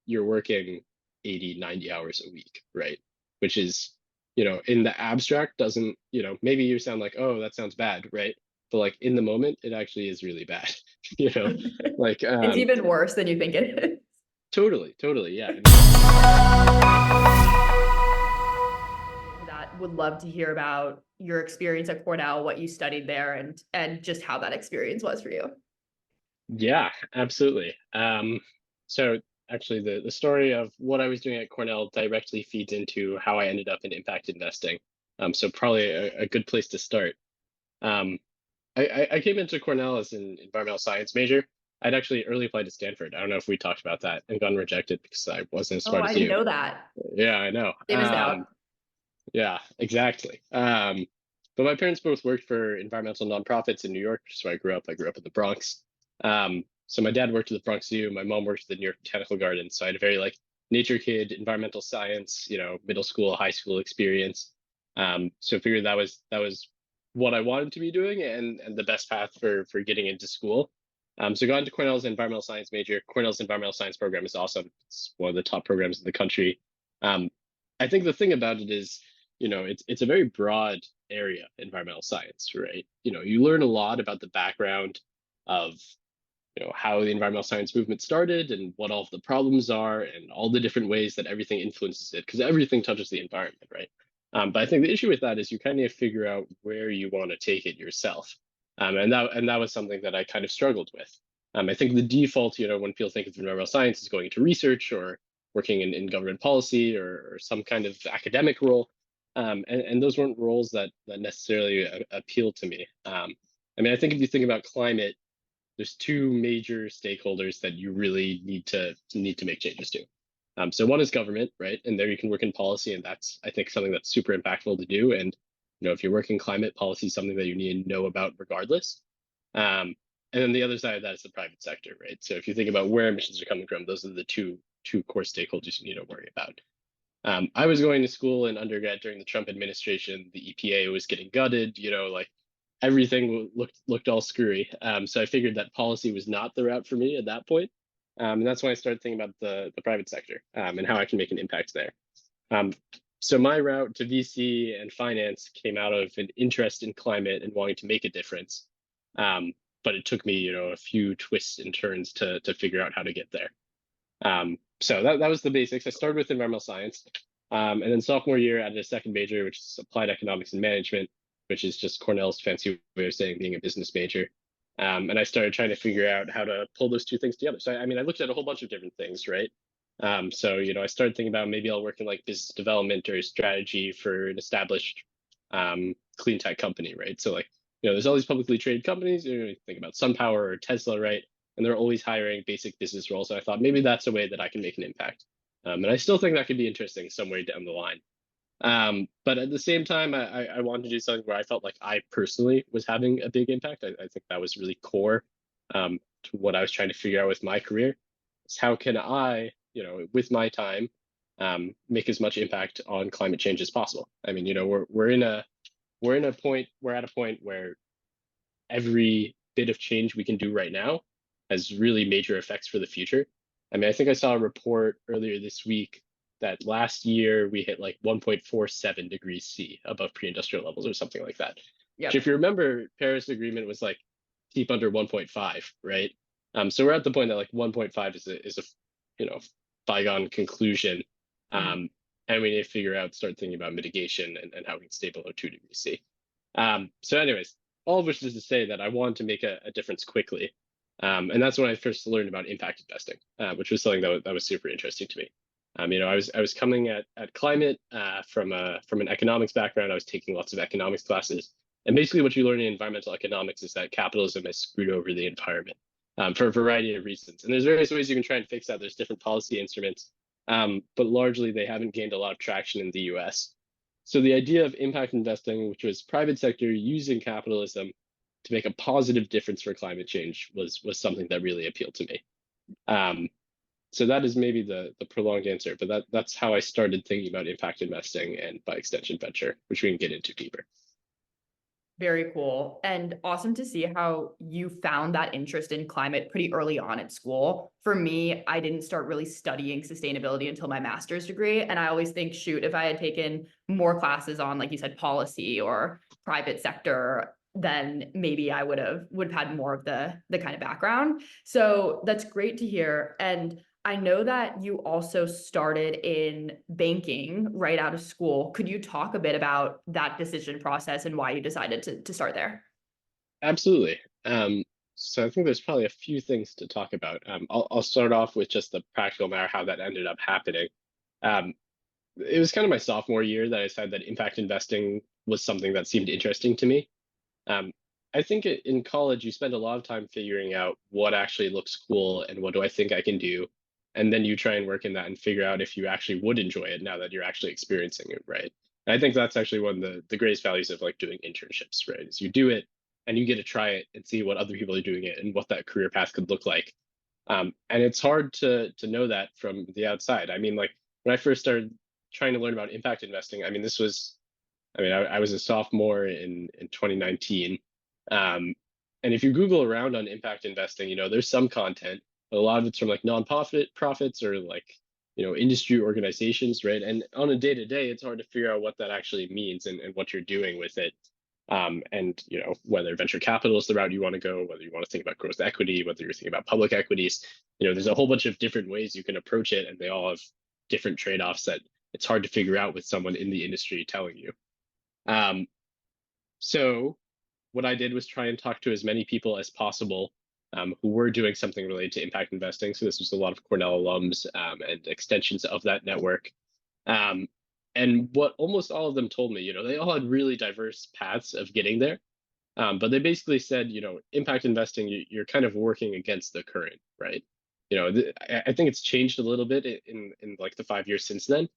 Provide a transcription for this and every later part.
you're working 80, 90 hours a week, right? Which is, in the abstract doesn't, maybe you sound like, oh, that sounds bad, right? But like in the moment, it actually is really bad, you know, like It's even worse than you think it is. totally, totally, yeah. That would love to hear about your experience at Cornell, what you studied there, and just how that experience was for you. Yeah, absolutely. So actually the story of what I was doing at Cornell directly feeds into how I ended up in impact investing. So probably a good place to start. Um, I came into Cornell as an environmental science major. I'd actually early applied to Stanford. I don't know if we talked about that and gotten rejected because I wasn't as Oh, smart I as didn't you. know that. Yeah, I know. They missed out. Yeah, exactly. But my parents both worked for environmental nonprofits in New York, so I grew up. I grew up in the Bronx. So my dad worked at the Bronx Zoo. My mom worked at the New York Botanical Garden. So I had a very like nature kid, environmental science, middle school, high school experience. So I figured that was what I wanted to be doing and the best path for getting into school. So I got into Cornell's environmental science major. Cornell's environmental science program is awesome. It's one of the top programs in the country. Um, I think the thing about it is, it's a very broad area, environmental science, right? You learn a lot about the background of, how the environmental science movement started and what all of the problems are and all the different ways that everything influences it, because everything touches the environment, right? But I think the issue with that is you kind of figure out where you want to take it yourself. And that was something that I kind of struggled with. I think the default, when people think of environmental science is going into research or working in government policy or some kind of academic role. And those weren't roles that necessarily appeal to me. I think if you think about climate, there's two major stakeholders that you really need to make changes to. So one is government, right? And there you can work in policy, and that's I think something that's super impactful to do. And if you're working climate policy, is something that you need to know about regardless. And then the other side of that is the private sector, right? So if you think about where emissions are coming from, those are the two core stakeholders you need to worry about. I was going to school in undergrad during the Trump administration. The EPA was getting gutted, like everything looked all screwy. So I figured that policy was not the route for me at that point. And that's when I started thinking about the private sector and how I can make an impact there. Um, so my route to VC and finance came out of an interest in climate and wanting to make a difference. But it took me, a few twists and turns to figure out how to get there. So that was the basics. I started with environmental science. And then sophomore year, I added a second major, which is applied economics and management, which is just Cornell's fancy way of saying being a business major. And I started trying to figure out how to pull those two things together. So, I looked at a whole bunch of different things, right? So, I started thinking about maybe I'll work in like business development or strategy for an established clean tech company, right? So, like, there's all these publicly traded companies. You think about SunPower or Tesla, right? And they're always hiring basic business roles. So I thought maybe that's a way that I can make an impact. And I still think that could be interesting somewhere down the line. But at the same time, I wanted to do something where I felt like I personally was having a big impact. I think that was really core to what I was trying to figure out with my career. Is how can I, with my time, make as much impact on climate change as possible? We're at a point where every bit of change we can do right now has really major effects for the future. I think I saw a report earlier this week that last year we hit like 1.47 degrees C above pre-industrial levels or something like that. Which, if Yep. you remember, Paris Agreement was like keep under 1.5, right? So we're at the point that like 1.5 is a bygone conclusion. Mhm. And we need to start thinking about mitigation and how we can stay below 2 degrees C. So anyways, all of which is to say that I wanted to make a difference quickly. And that's when I first learned about impact investing, which was something that was super interesting to me. I was coming at climate from an economics background. I was taking lots of economics classes, and basically what you learn in environmental economics is that capitalism has screwed over the environment for a variety of reasons. And there's various ways you can try and fix that. There's different policy instruments, but largely they haven't gained a lot of traction in the U.S. So the idea of impact investing, which was private sector using capitalism to make a positive difference for climate change, was something that really appealed to me. Um, so that is maybe the prolonged answer, but that's how I started thinking about impact investing and by extension venture, which we can get into deeper. Very cool. And awesome to see how you found that interest in climate pretty early on at school. For me, I didn't start really studying sustainability until my master's degree. And I always think, shoot, if I had taken more classes on, like you said, policy or private sector, then maybe I would have had more of the kind of background. So that's great to hear. And I know that you also started in banking right out of school. Could you talk a bit about that decision process and why you decided to start there? Absolutely. So I think there's probably a few things to talk about. I'll start off with just the practical matter how that ended up happening. Um, it was kind of my sophomore year that I decided that impact investing was something that seemed interesting to me. Um, I think in college, you spend a lot of time figuring out what actually looks cool and what do I think I can do. And then you try and work in that and figure out if you actually would enjoy it now that you're actually experiencing it, right? And I think that's actually one of the greatest values of like doing internships, right? Is you do it and you get to try it and see what other people are doing it and what that career path could look like. And it's hard to know that from the outside. I mean, like when I first started trying to learn about impact investing, I mean, I was a sophomore in 2019. Um, and if you Google around on impact investing, there's some content, but a lot of it's from like profits or like, industry organizations, right? And on a day to day, it's hard to figure out what that actually means and what you're doing with it. And whether venture capital is the route you want to go, whether you want to think about growth equity, whether you're thinking about public equities, there's a whole bunch of different ways you can approach it, and they all have different trade-offs that it's hard to figure out with someone in the industry telling you. Um, so what I did was try and talk to as many people as possible who were doing something related to impact investing. So this was a lot of Cornell alums and extensions of that network. Um, and what almost all of them told me, they all had really diverse paths of getting there. But they basically said, impact investing, you're kind of working against the current, right? I think it's changed a little bit in like the 5 years since then.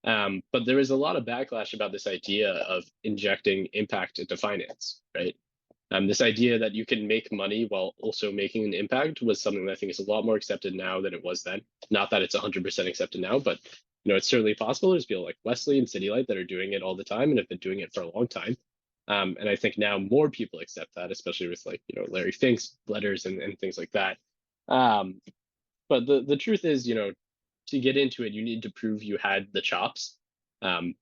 But there is a lot of backlash about this idea of injecting impact into finance, right? This idea that you can make money while also making an impact was something that I think is a lot more accepted now than it was then. Not that it's 100% accepted now, but it's certainly possible. There's people like Wesley and CityLight that are doing it all the time and have been doing it for a long time. And I think now more people accept that, especially with like Larry Fink's letters and things like that. Um, but the truth is, to get into it, you need to prove you had the chops. Um,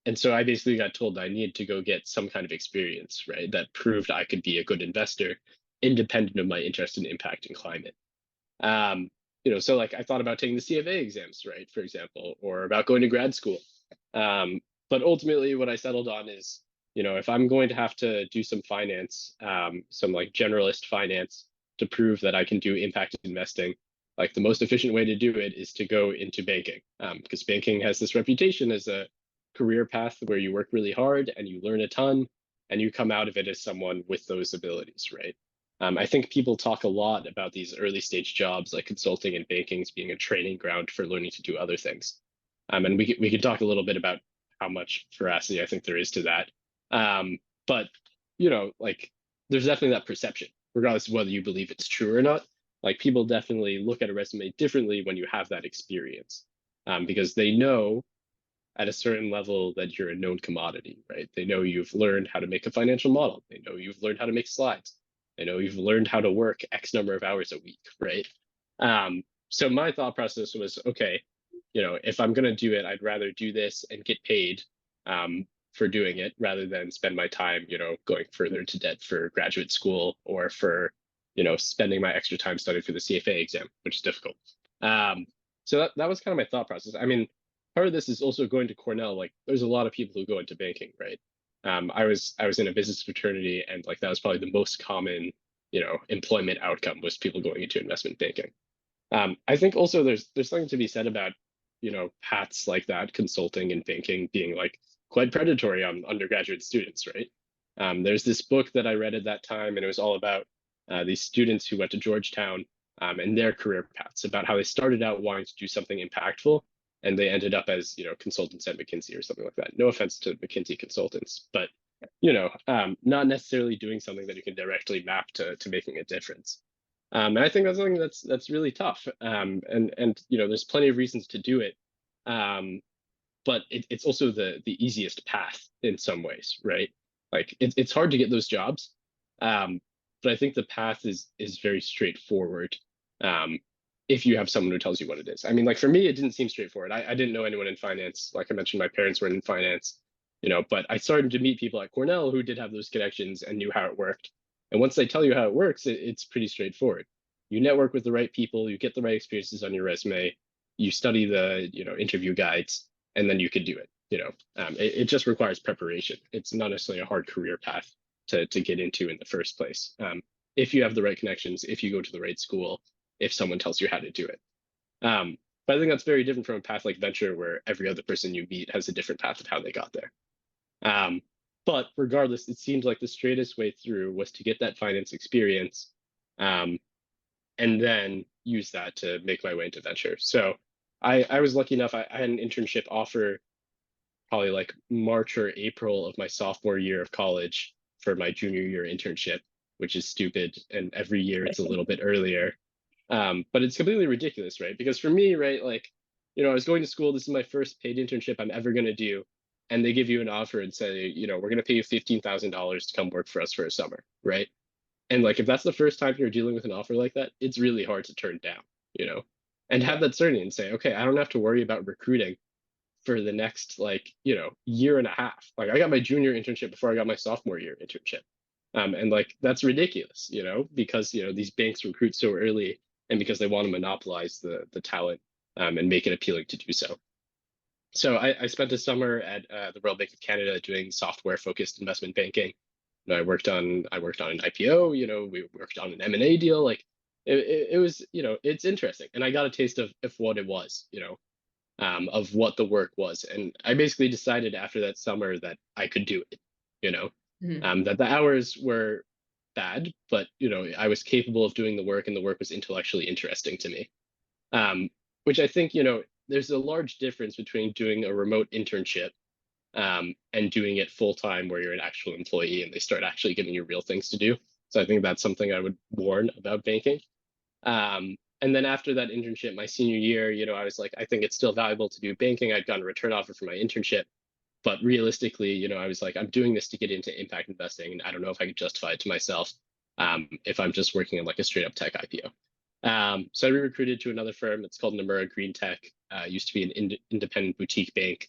and so I basically got told I needed to go get some kind of experience, right? That proved I could be a good investor, independent of my interest in impact and climate. Um, so like I thought about taking the CFA exams, right, for example, or about going to grad school. But ultimately, what I settled on is, if I'm going to have to do some finance, some like generalist finance to prove that I can do impact investing, like the most efficient way to do it is to go into banking, because banking has this reputation as a career path where you work really hard and you learn a ton and you come out of it as someone with those abilities, right? I think people talk a lot about these early stage jobs like consulting and banking as being a training ground for learning to do other things. And we could talk a little bit about how much veracity I think there is to that. But like there's definitely that perception, regardless of whether you believe it's true or not. Like people definitely look at a resume differently when you have that experience, because they know at a certain level that you're a known commodity, right? They know you've learned how to make a financial model. They know you've learned how to make slides. They know you've learned how to work X number of hours a week, right? So my thought process was, okay, if I'm going to do it, I'd rather do this and get paid for doing it rather than spend my time, going further into debt for graduate school or for, spending my extra time studying for the CFA exam, which is difficult. So that was kind of my thought process. I mean, part of this is also going to Cornell. Like, there's a lot of people who go into banking, right? I was in a business fraternity, and like that was probably the most common, employment outcome was people going into investment banking. I think also there's something to be said about, paths like that, consulting and banking being like quite predatory on undergraduate students, right? There's this book that I read at that time, and it was all about these students who went to Georgetown and their career paths, about how they started out wanting to do something impactful, and they ended up as consultants at McKinsey or something like that. No offense to McKinsey consultants, but not necessarily doing something that you can directly map to making a difference. And I think that's something that's really tough. And there's plenty of reasons to do it, but it's also the easiest path in some ways, right? Like it's hard to get those jobs. But I think the path is very straightforward. Um, if you have someone who tells you what it is. I mean, like for me, it didn't seem straightforward. I didn't know anyone in finance. Like I mentioned, my parents weren't in finance, but I started to meet people at Cornell who did have those connections and knew how it worked. And once they tell you how it works, it's pretty straightforward. You network with the right people, you get the right experiences on your resume, you study the, interview guides, and then you could do it. It just requires preparation. It's not necessarily a hard career path to get into in the first place. If you have the right connections, if you go to the right school, if someone tells you how to do it. But I think that's very different from a path like venture, where every other person you meet has a different path of how they got there. Um, but regardless, it seemed like the straightest way through was to get that finance experience, um, and then use that to make my way into venture. So I was lucky enough. I had an internship offer probably like March or April of my sophomore year of college for my junior year internship, which is stupid. And every year it's a little bit earlier. But it's completely ridiculous, right? Because for me, right, like, I was going to school. This is my first paid internship I'm ever going to do. And they give you an offer and say, we're going to pay you $15,000 to come work for us for a summer, right? And like, if that's the first time you're dealing with an offer like that, it's really hard to turn down, and have that certainty and say, okay, I don't have to worry about recruiting for the next like year and a half. Like I got my junior internship before I got my sophomore year internship, and like that's ridiculous, because these banks recruit so early, and because they want to monopolize the talent, and make it appealing to do so. So I spent a summer at the Royal Bank of Canada doing software focused investment banking. I worked on an IPO. We worked on an M&A deal. Like it was it's interesting, and I got a taste of what it was. Of what the work was. And I basically decided after that summer that I could do it, that the hours were bad, but, I was capable of doing the work, and the work was intellectually interesting to me. Which I think, there's a large difference between doing a remote internship, and doing it full time where you're an actual employee and they start actually giving you real things to do. So I think that's something I would warn about banking. And then after that internship, my senior year, I was like, I think it's still valuable to do banking. I'd gotten a return offer for my internship, but realistically, I was like, I'm doing this to get into impact investing, and I don't know if I could justify it to myself, if I'm just working in like a straight up tech IPO. So I recruited to another firm. It's called Nomura Greentech. Used to be an independent boutique bank.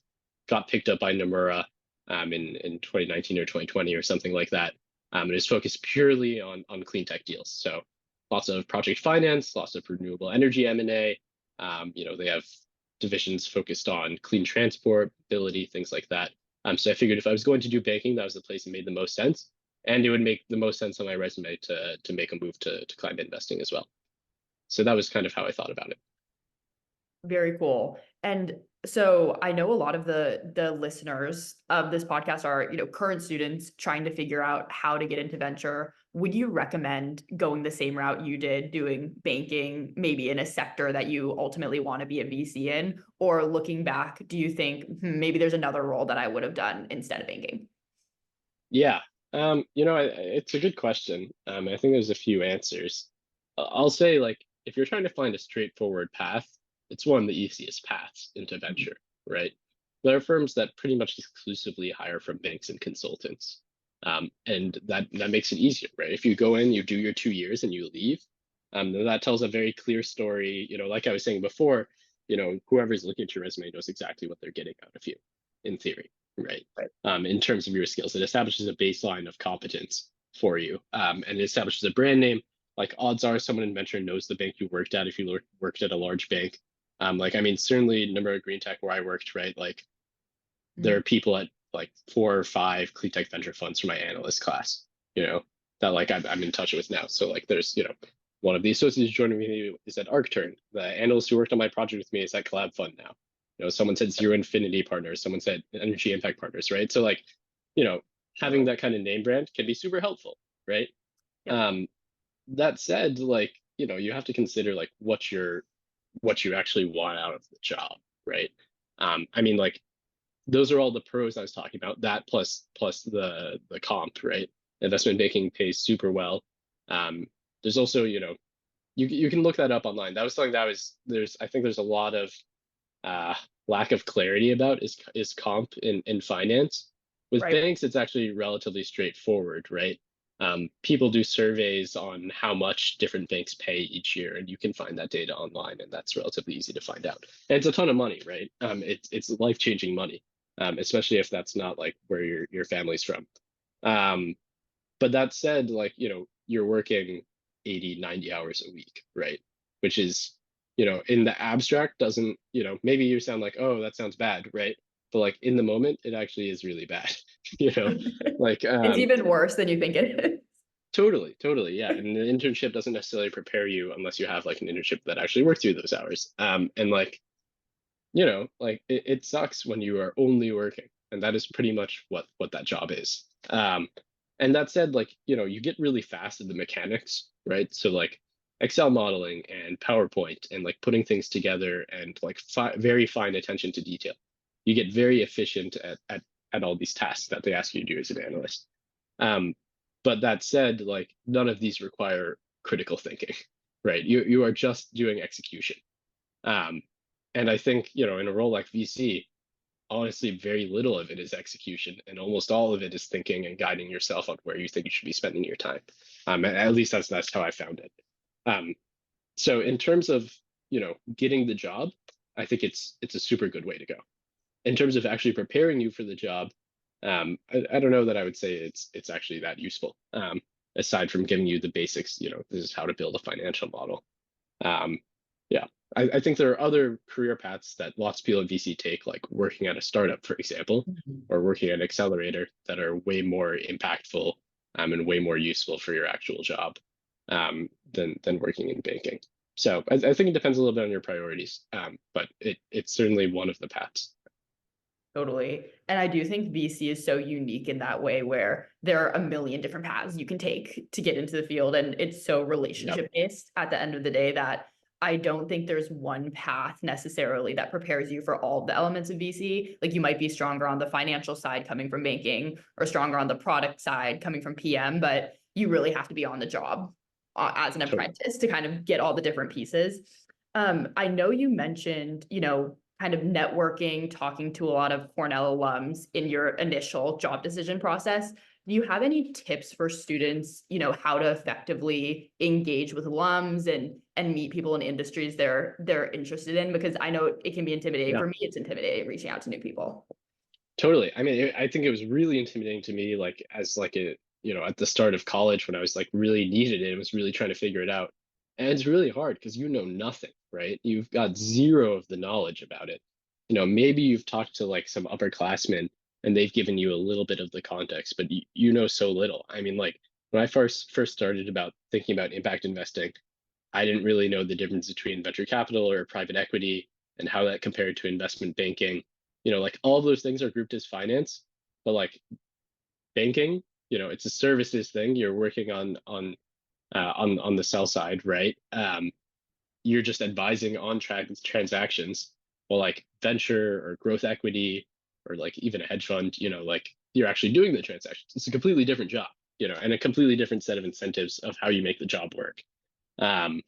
Got picked up by Nomura, in 2019 or 2020 or something like that. And it's focused purely on clean tech deals. So lots of project finance, lots of renewable energy M&A. They have divisions focused on clean transport, mobility, things like that. So I figured if I was going to do banking, that was the place that made the most sense. And it would make the most sense on my resume to make a move to climate investing as well. So that was kind of how I thought about it. Very cool. And so I know a lot of the listeners of this podcast are, current students trying to figure out how to get into venture. Would you recommend going the same route you did, doing banking, maybe in a sector that you ultimately want to be a VC in? Or looking back, do you think maybe there's another role that I would have done instead of banking? Yeah. It's a good question. I think there's a few answers. I'll say, like, if you're trying to find a straightforward path, it's one of the easiest paths into venture, right? There are firms that pretty much exclusively hire from banks and consultants. And that makes it easier, right? If you go in, you do your 2 years and you leave, then that tells a very clear story. Like I was saying before, whoever's looking at your resume knows exactly what they're getting out of you, in theory, right? In terms of your skills, it establishes a baseline of competence for you, and it establishes a brand name. Like odds are someone in venture knows the bank you worked at if you worked at a large bank. Certainly Nomura Greentech where I worked, right? Like there are people at like 4 or 5 clean tech venture funds from my analyst class, that like I'm in touch with now. So like there's, one of the associates joining me is at ArcTurn. The analyst who worked on my project with me is at Collab Fund now. Someone said Zero Infinity Partners, someone said Energy Impact Partners, right? So like, having that kind of name brand can be super helpful, right? Yep. That said, like, you have to consider like what you actually want out of the job, right? Like those are all the pros I was talking about. That plus the comp, right? Investment banking pays super well. There's also, you can look that up online. That was something that I think there's a lot of lack of clarity about is comp in finance. With Right. banks, it's actually relatively straightforward, right? People do surveys on how much different banks pay each year, and you can find that data online, and that's relatively easy to find out. And it's a ton of money, right? It's life-changing money, especially if that's not like where your family's from. Um, but that said, like, you're working 80, 90 hours a week, right? Which is, in the abstract doesn't, maybe you sound like, oh, that sounds bad, right? But like in the moment, it actually is really bad, you know, like It's even worse than you think it is. totally, totally, yeah. And the internship doesn't necessarily prepare you unless you have like an internship that actually works through those hours. And like, like it sucks when you are only working, and that is pretty much what that job is. And that said, like, you get really fast at the mechanics, right? So like Excel modeling and PowerPoint and like putting things together and like very fine attention to detail. You get very efficient at all these tasks that they ask you to do as an analyst. Um, but that said, like none of these require critical thinking, right? You are just doing execution. Um, and I think, in a role like VC, honestly, very little of it is execution, and almost all of it is thinking and guiding yourself on where you think you should be spending your time. At least that's how I found it. Um, so in terms of, getting the job, I think it's a super good way to go. In terms of actually preparing you for the job, I don't know that I would say it's actually that useful. Aside from giving you the basics, this is how to build a financial model. Um, yeah, I think there are other career paths that lots of people at VC take, like working at a startup, for example, or working at an accelerator, that are way more impactful, and way more useful for your actual job, than working in banking. So I think it depends a little bit on your priorities, but it's certainly one of the paths. Totally. And I do think VC is so unique in that way where there are a million different paths you can take to get into the field. And it's so Yep, relationship based at the end of the day that I don't think there's one path necessarily that prepares you for all of the elements of VC. Like you might be stronger on the financial side coming from banking or stronger on the product side coming from PM, but you really have to be on the job as an totally. apprentice to kind of get all the different pieces. I know you mentioned, kind of networking, talking to a lot of Cornell alums in your initial job decision process. Do you have any tips for students, how to effectively engage with alums and meet people in industries they're interested in? Because I know it can be intimidating. Yeah, For me, it's intimidating reaching out to new people. totally. I mean, I think it was really intimidating to me, like as like at the start of college when I was like really needed it, was really trying to figure it out. And it's really hard because you know nothing, right? You've got zero of the knowledge about it. Maybe you've talked to like some upperclassmen and they've given you a little bit of the context, but you know so little. I mean, like when I first started about thinking about impact investing, I didn't really know the difference between venture capital or private equity and how that compared to investment banking. Like all of those things are grouped as finance, but like banking, it's a services thing. You're working on the sell side, right? You're just advising on transactions. Well, like venture or growth equity or like even a hedge fund, like you're actually doing the transactions. It's a completely different job, and a completely different set of incentives of how you make the job work. Um,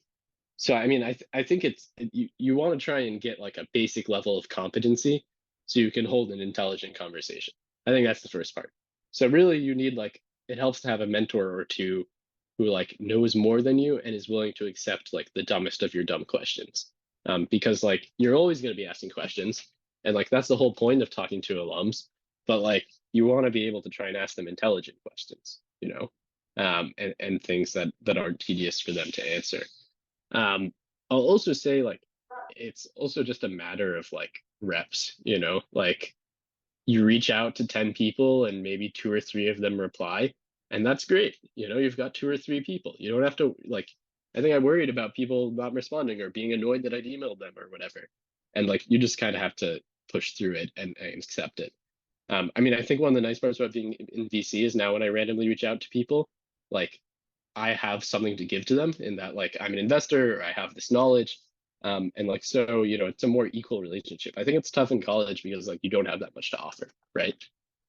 so I mean, I think you want to try and get like a basic level of competency so you can hold an intelligent conversation. I think that's the first part. So really you need like it helps to have a mentor or two who like knows more than you and is willing to accept like the dumbest of your dumb questions. Because like you're always going to be asking questions, and like that's the whole point of talking to alums. But like you want to be able to try and ask them intelligent questions, and things that aren't tedious for them to answer. Um, I'll also say like it's also just a matter of like reps, like you reach out to 10 people and maybe two or three of them reply, and that's great. You've got two or three people. You don't have to like I think I worried about people not responding or being annoyed that I'd emailed them or whatever. And like you just kind of have to push through it and accept it. I mean, I think one of the nice parts about being in VC is now when I randomly reach out to people, like I have something to give to them in that like I'm an investor or I have this knowledge. And like so, it's a more equal relationship. I think it's tough in college because like you don't have that much to offer, right?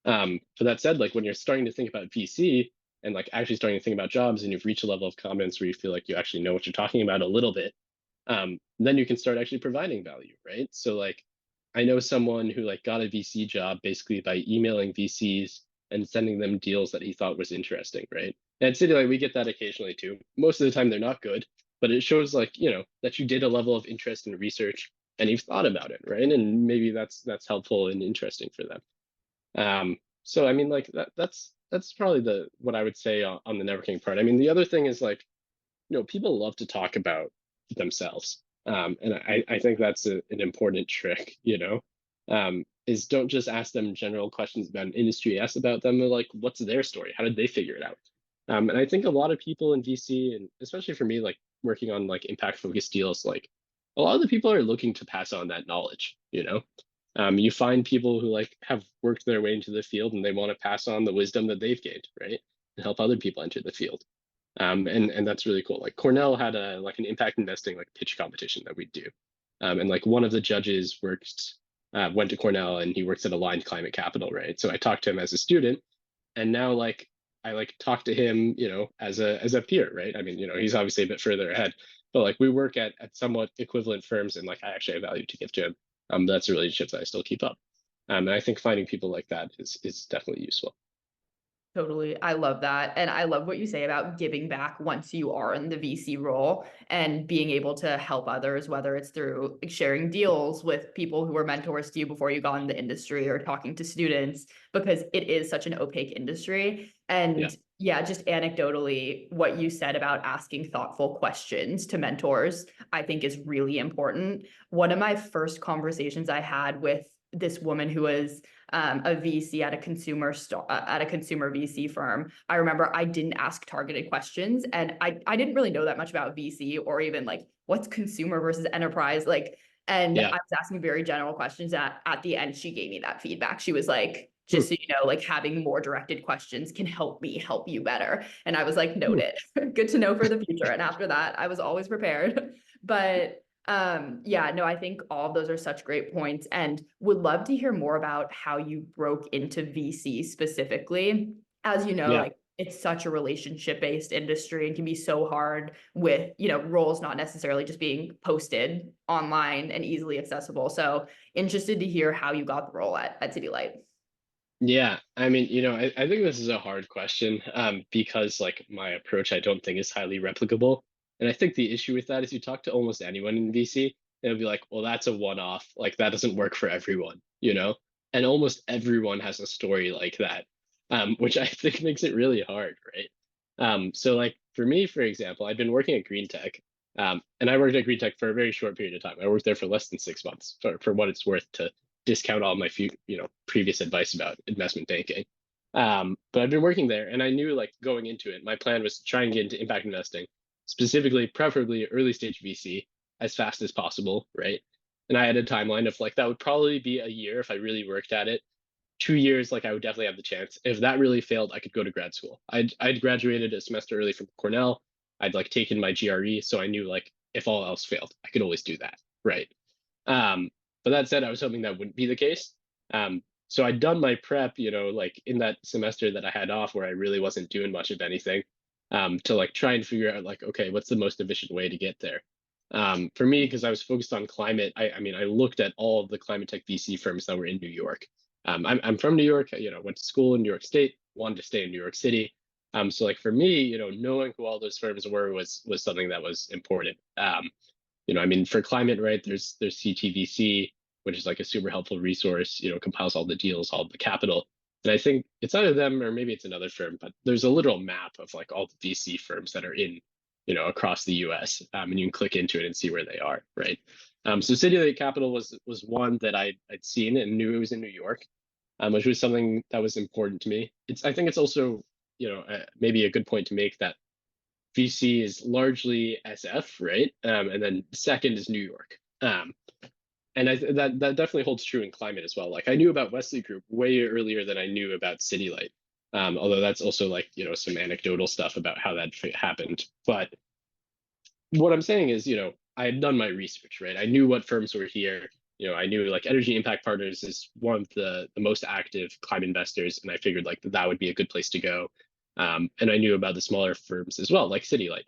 But that said, like when you're starting to think about VC and like actually starting to think about jobs and you've reached a level of competence where you feel like you actually know what you're talking about a little bit, then you can start actually providing value, right? So like I know someone who like got a VC job basically by emailing VCs and sending them deals that he thought was interesting, right? And at City Light, we get that occasionally too. Most of the time, they're not good, but it shows like, that you did a level of interest in research and you've thought about it, right? And maybe that's helpful and interesting for them. So I mean, like that's probably the what I would say on the networking part. I mean, the other thing is like, people love to talk about themselves. And I think that's an important trick, is don't just ask them general questions about an industry, ask about them like, what's their story? How did they figure it out? And I think a lot of people in VC, and especially for me, like working on like impact focused deals, like a lot of the people are looking to pass on that knowledge. You find people who like have worked their way into the field and they want to pass on the wisdom that they've gained, right? And help other people enter the field. And that's really cool. Like Cornell had a like an impact investing like pitch competition that we do. And like one of the judges went to Cornell and he works at Aligned Climate Capital, right? So I talked to him as a student, and now like I like talk to him, as a peer, right? I mean, he's obviously a bit further ahead, but like we work at somewhat equivalent firms, and like I actually have value to give to him. That's a relationship that I still keep up. And I think finding people like that is definitely useful. Totally. I love that. And I love what you say about giving back once you are in the VC role and being able to help others, whether it's through sharing deals with people who were mentors to you before you got in the industry or talking to students, because it is such an opaque industry. Yeah. And yeah, just anecdotally, what you said about asking thoughtful questions to mentors, I think is really important. One of my first conversations I had with this woman who was a VC at a consumer VC firm. I remember I didn't ask targeted questions, and I didn't really know that much about VC or even like what's consumer versus enterprise. Like, and I Yeah. was asking very general questions. At the end, she gave me that feedback. She was like, Hmm. just so you know, like having more directed questions can help me help you better. And I was like, Hmm. noted. Good to know for the future. And after that, I was always prepared. But yeah, no, I think all of those are such great points, and would love to hear more about how you broke into VC specifically. As you know, Yeah. like it's such a relationship based industry and can be so hard with, roles not necessarily just being posted online and easily accessible. So interested to hear how you got the role at City Light. Yeah, I mean, I think this is a hard question, because like my approach, I don't think is highly replicable. And I think the issue with that is you talk to almost anyone in VC, and it'll be like, well, that's a one-off. Like that doesn't work for everyone. And almost everyone has a story like that, which I think makes it really hard, right? So like for me, for example, I've been working at greentech, and I worked at greentech for a very short period of time. I worked there for less than 6 months, for what it's worth, to discount all my previous advice about investment banking. But I've been working there, and I knew like going into it, my plan was to try and get into impact investing, specifically, preferably early stage VC, as fast as possible, right? And I had a timeline of like that would probably be a year if I really worked at it. 2 years, like I would definitely have the chance. If that really failed, I could go to grad school. I'd graduated a semester early from Cornell. I'd like taken my GRE, so I knew like if all else failed, I could always do that, right? Um, but that said, I was hoping that wouldn't be the case. So I'd done my prep, like in that semester that I had off where I really wasn't doing much of anything, to like try and figure out like, okay, what's the most efficient way to get there? For me, because I was focused on climate, I mean, I looked at all of the climate tech VC firms that were in New York. I'm from New York, went to school in New York State, wanted to stay in New York City. So like for me, knowing who all those firms were was something that was important. I mean, for climate, right, there's CTVC, which is like a super helpful resource, compiles all the deals, all the capital. And I think it's either them or maybe it's another firm, but there's a literal map of like all the VC firms that are in, across the US. And you can click into it and see where they are, right? So City Lake Capital was one that I'd seen and knew it was in New York, which was something that was important to me. I think it's also, maybe a good point to make that VC is largely SF, right? And then second is New York. And that definitely holds true in climate as well. Like I knew about Wesley Group way earlier than I knew about City Light. Although that's also like, some anecdotal stuff about how that happened. But what I'm saying is, I had done my research, right? I knew what firms were here. I knew like Energy Impact Partners is one of the most active climate investors, and I figured like that would be a good place to go. And I knew about the smaller firms as well, like City Light.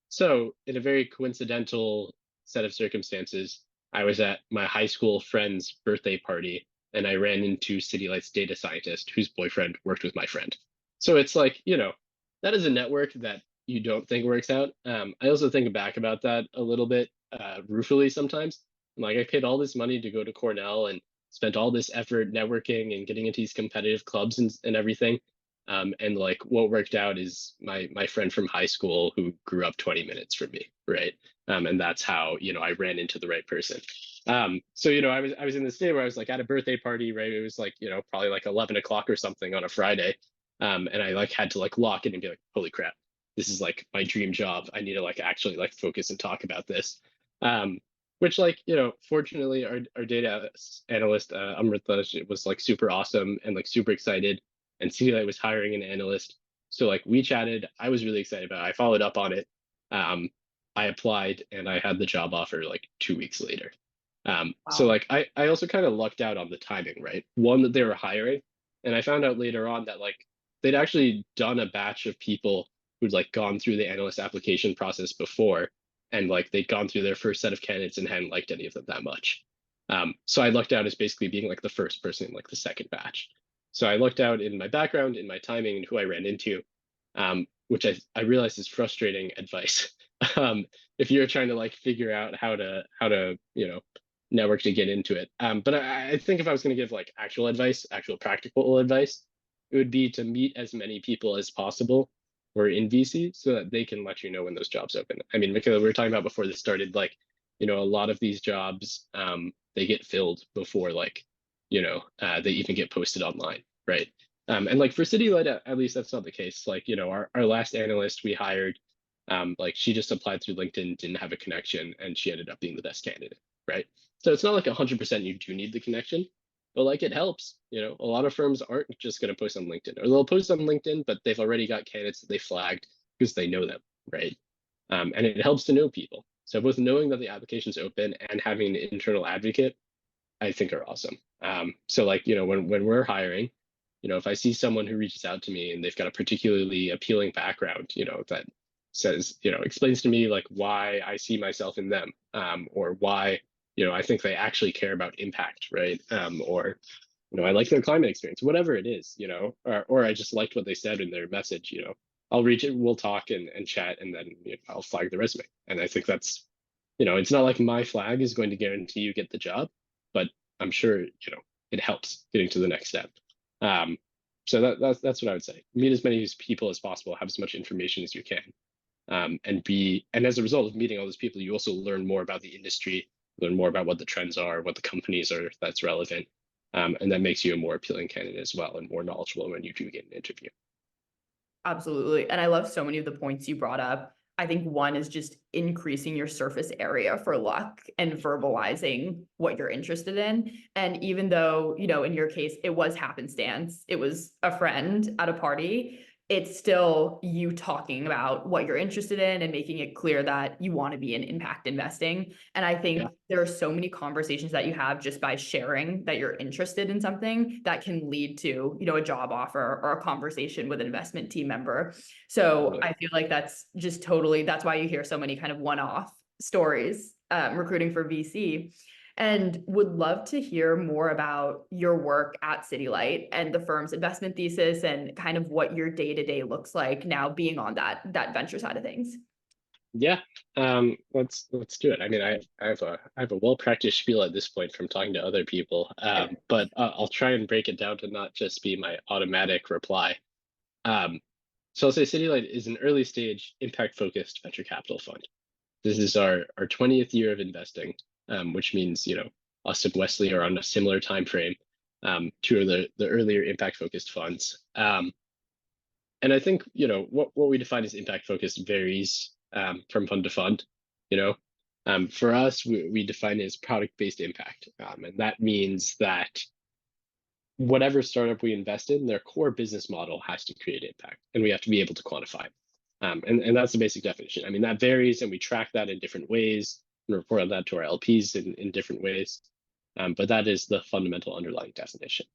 So in a very coincidental set of circumstances, I was at my high school friend's birthday party, and I ran into CityLight's data scientist whose boyfriend worked with my friend. So it's like, that is a network that you don't think works out. I also think back about that a little bit ruefully sometimes. Like I paid all this money to go to Cornell and spent all this effort networking and getting into these competitive clubs and everything. And like what worked out is my friend from high school who grew up 20 minutes from me, right? And that's how, I ran into the right person. So I was in this day where I was like at a birthday party, right? It was like, probably like 11 o'clock or something on a Friday. And I like had to like lock in and be like, holy crap, this is like my dream job. I need to like actually like focus and talk about this. Which like, fortunately our data analyst, Amrita, was like super awesome and like super excited. And CDLight was hiring an analyst. So like we chatted, I was really excited about it. I followed up on it. I applied and I had the job offer like 2 weeks later. So Wow. like I also kind of lucked out on the timing, right? One, that they were hiring, and I found out later on that like they'd actually done a batch of people who'd like gone through the analyst application process before, and like they'd gone through their first set of candidates and hadn't liked any of them that much. So I lucked out as basically being like the first person in like the second batch. So I lucked out in my background, in my timing, and who I ran into, which I realized is frustrating advice. If you're trying to like figure out how to network to get into it. But I think if I was going to give like actual advice, actual practical advice, it would be to meet as many people as possible who are in VC so that they can let you know when those jobs open. I mean, Michaela, we were talking about before this started, like, a lot of these jobs, they get filled before like, they even get posted online, right? And like for CityLight, at least that's not the case. Like, our last analyst we hired, like she just applied through LinkedIn, didn't have a connection, and she ended up being the best candidate, right? So it's not like 100% you do need the connection, but like it helps. A lot of firms aren't just going to post on LinkedIn, or they'll post on LinkedIn, but they've already got candidates that they flagged because they know them, right? And it helps to know people. So both knowing that the application's open and having an internal advocate, I think are awesome. So like, when we're hiring, if I see someone who reaches out to me and they've got a particularly appealing background, that says, explains to me like why I see myself in them, or why, I think they actually care about impact, right? Or, I like their climate experience, whatever it is, or I just liked what they said in their message, I'll reach it, we'll talk and chat, and then I'll flag the resume. And I think that's, it's not like my flag is going to guarantee you get the job, but I'm sure, it helps getting to the next step. Um, so that's what I would say. Meet as many people as possible, have as much information as you can. And as a result of meeting all those people, you also learn more about the industry, learn more about what the trends are, what the companies are that's relevant. And that makes you a more appealing candidate as well and more knowledgeable when you do get an interview. Absolutely. And I love so many of the points you brought up. I think one is just increasing your surface area for luck and verbalizing what you're interested in. And even though, in your case, it was happenstance, it was a friend at a party, it's still you talking about what you're interested in and making it clear that you want to be in impact investing. And I Yeah, think there are so many conversations that you have just by sharing that you're interested in something that can lead to, a job offer or a conversation with an investment team member. So totally. I feel like that's just that's why you hear so many kind of one-off stories recruiting for VC. And would love to hear more about your work at CityLight and the firm's investment thesis and kind of what your day-to-day looks like now being on that venture side of things. Yeah, let's do it. I mean, I have a well-practiced spiel at this point from talking to other people, but I'll try and break it down to not just be my automatic reply. Um, so I'll say CityLight is an early stage impact focused venture capital fund. This is our 20th year of investing, which means, us and Wesley are on a similar time frame to the earlier impact focused funds. And I think, what we define as impact focused varies from fund to fund. You know, for us, we define it as product based impact, and that means that whatever startup we invest in, their core business model has to create impact, and we have to be able to quantify it. And that's the basic definition. I mean, that varies, and we track that in different ways and report on that to our LPs in different ways. But that is the fundamental underlying definition.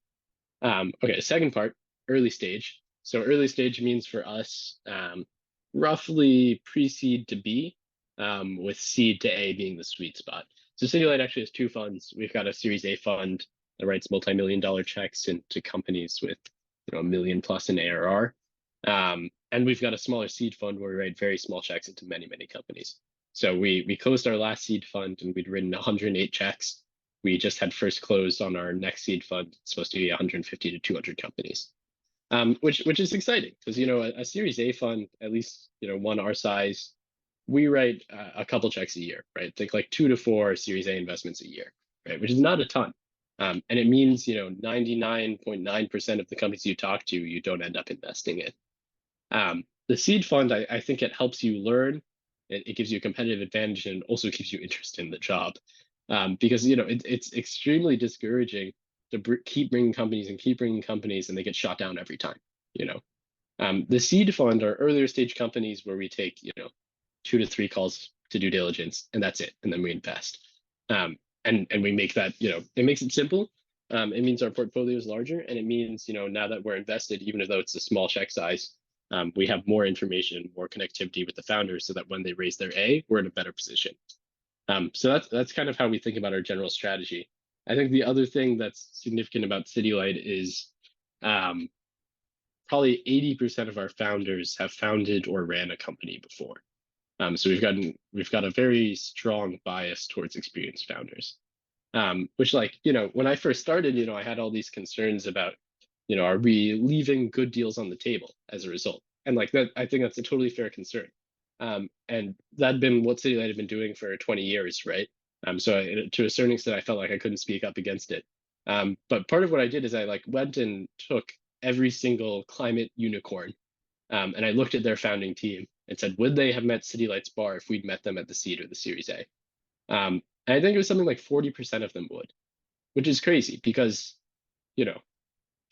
Okay, second part, early stage. So early stage means for us roughly pre-seed to B, with seed to A being the sweet spot. So CityLight actually has two funds. We've got a Series A fund that writes multi-million-dollar checks into companies with $1 million plus in ARR. And we've got a smaller seed fund where we write very small checks into many, many companies. So we closed our last seed fund and we'd written 108 checks. We just had first close on our next seed fund. It's supposed to be 150 to 200 companies, which is exciting because a Series A fund, at least one our size, we write a couple checks a year, right? Think like 2 to 4 Series A investments a year, right? Which is not a ton. And it means 99.9% of the companies you talk to, you don't end up investing in. The seed fund, I think it helps you learn. It gives you a competitive advantage and also keeps you interested in the job. Because it's extremely discouraging to keep bringing companies and they get shot down every time. The seed fund are earlier stage companies where we take 2 to 3 calls to due diligence and that's it, and then we invest. And we make that it makes it simple. It means our portfolio is larger, and it means now that we're invested, even though it's a small check size, we have more information, more connectivity with the founders, so that when they raise their A, we're in a better position. So that's kind of how we think about our general strategy. I think the other thing that's significant about CityLight is probably 80% of our founders have founded or ran a company before. So we've got a very strong bias towards experienced founders. Which when I first started, I had all these concerns about, are we leaving good deals on the table as a result? And that, I think that's a totally fair concern. And that'd been what CityLight had been doing for 20 years, right? So to a certain extent, I felt like I couldn't speak up against it. But part of what I did is I went and took every single climate unicorn, and I looked at their founding team and said, would they have met CityLight's bar if we'd met them at the seed or the Series A? And I think it was something like 40% of them would, which is crazy because,